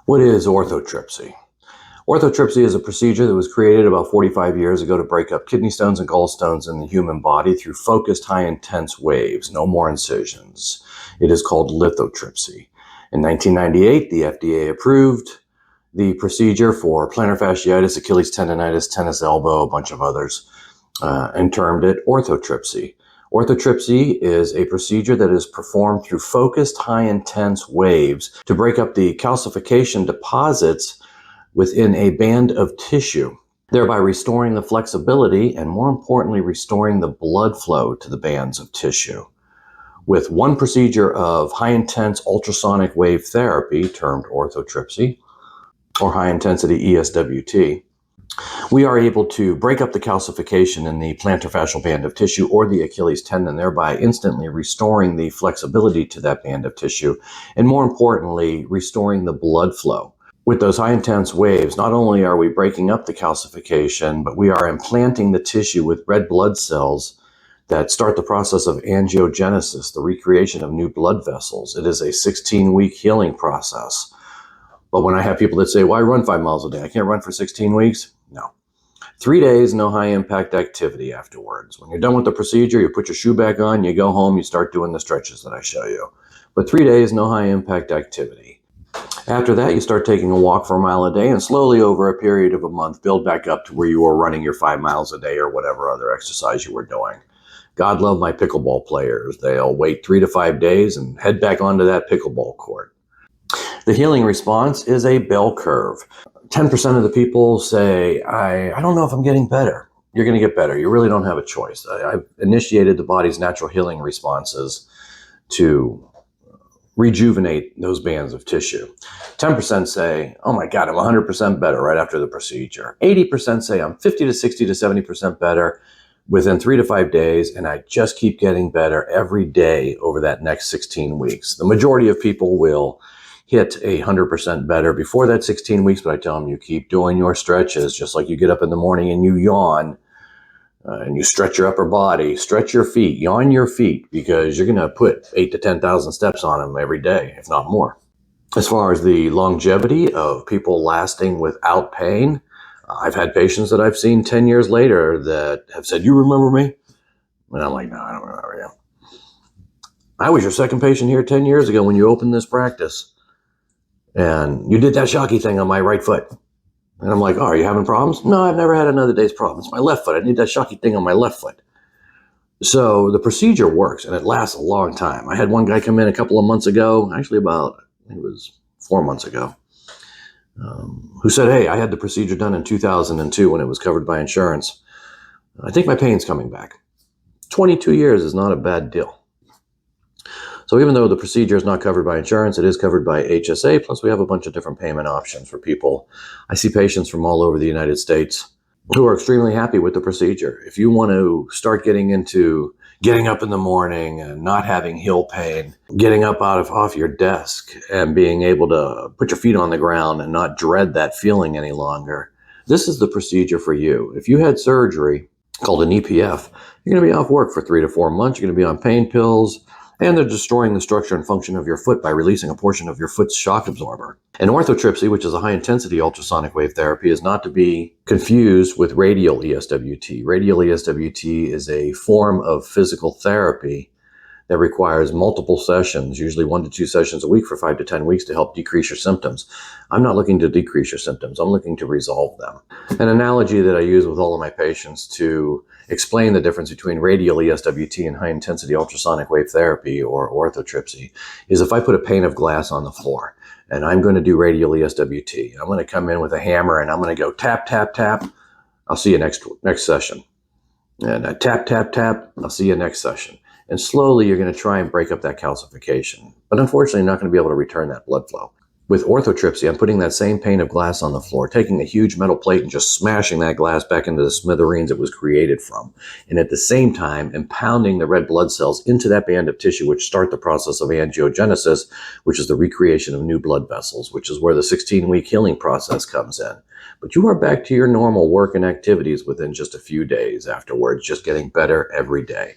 What is orthotripsy? Orthotripsy is a procedure that was created about 45 years ago to break up kidney stones and gallstones in the human body through focused, high-intense waves, no more incisions. It is called lithotripsy. In 1998, the FDA approved the procedure for plantar fasciitis, Achilles tendonitis, tennis elbow, a bunch of others, and termed it orthotripsy. Orthotripsy is a procedure that is performed through focused, high-intense waves to break up the calcification deposits within a band of tissue, thereby restoring the flexibility and, more importantly, restoring the blood flow to the bands of tissue. With one procedure of high-intense ultrasonic wave therapy, termed orthotripsy, or high-intensity ESWT, we are able to break up the calcification in the plantar fascial band of tissue or the Achilles tendon, thereby instantly restoring the flexibility to that band of tissue, and more importantly, restoring the blood flow. With those high intense waves, not only are we breaking up the calcification, but we are implanting the tissue with red blood cells that start the process of angiogenesis, the recreation of new blood vessels. It is a 16-week healing process. But when I have people that say, well, I run 5 miles a day, I can't run for 16 weeks? No. 3 days, no high impact activity afterwards. When you're done with the procedure, you put your shoe back on, you go home, you start doing the stretches that I show you. But 3 days, no high impact activity. After that, you start taking a walk for a mile a day, and slowly over a period of a month, build back up to where you were running your 5 miles a day or whatever other exercise you were doing. God love my pickleball players. They'll wait 3 to 5 days and head back onto that pickleball court. The healing response is a bell curve. 10% of the people say, I don't know if I'm getting better. You're going to get better. You really don't have a choice. I've initiated the body's natural healing responses to rejuvenate those bands of tissue. 10% say, oh my God, I'm 100% better right after the procedure. 80% say I'm 50 to 60 to 70% better within 3 to 5 days, and I just keep getting better every day over that next 16 weeks. The majority of people will hit 100% better before that 16 weeks, but I tell them you keep doing your stretches, just like you get up in the morning and you yawn and you stretch your upper body, stretch your feet, yawn your feet, because you're going to put 8 to 10,000 steps on them every day, if not more. As far as the longevity of people lasting without pain, I've had patients that I've seen 10 years later that have said, you remember me? And I'm like, no, I don't remember you. I was your second patient here 10 years ago when you opened this practice. And you did that shocky thing on my right foot. And I'm like, oh, are you having problems? No, I've never had another day's problem. It's my left foot. I need that shocky thing on my left foot. So the procedure works, and it lasts a long time. I had one guy come in a couple of months ago, actually about, I think it was 4 months ago, who said, hey, I had the procedure done in 2002 when it was covered by insurance. I think my pain's coming back. 22 years is not a bad deal. So even though the procedure is not covered by insurance, it is covered by HSA, plus we have a bunch of different payment options for people. I see patients from all over the United States who are extremely happy with the procedure. If you want to start getting into getting up in the morning and not having heel pain, getting up off your desk and being able to put your feet on the ground and not dread that feeling any longer, this is the procedure for you. If you had surgery called an EPF, you're going to be off work for 3 to 4 months. You're going to be on pain pills, and they're destroying the structure and function of your foot by releasing a portion of your foot's shock absorber. And orthotripsy, which is a high-intensity ultrasonic wave therapy, is not to be confused with radial ESWT. Radial ESWT is a form of physical therapy that requires multiple sessions, usually 1 to 2 sessions a week for 5 to 10 weeks to help decrease your symptoms. I'm not looking to decrease your symptoms. I'm looking to resolve them. An analogy that I use with all of my patients to explain the difference between radial ESWT and high-intensity ultrasonic wave therapy, or orthotripsy, is if I put a pane of glass on the floor and I'm going to do radial ESWT, I'm going to come in with a hammer and I'm going to go tap, tap, tap. I'll see you next session. And I tap, tap, tap. I'll see you next session. And slowly you're going to try and break up that calcification. But unfortunately, you're not going to be able to return that blood flow. With orthotripsy, I'm putting that same pane of glass on the floor, taking a huge metal plate and just smashing that glass back into the smithereens it was created from. And at the same time, impounding the red blood cells into that band of tissue, which start the process of angiogenesis, which is the recreation of new blood vessels, which is where the 16-week healing process comes in. But you are back to your normal work and activities within just a few days afterwards, just getting better every day.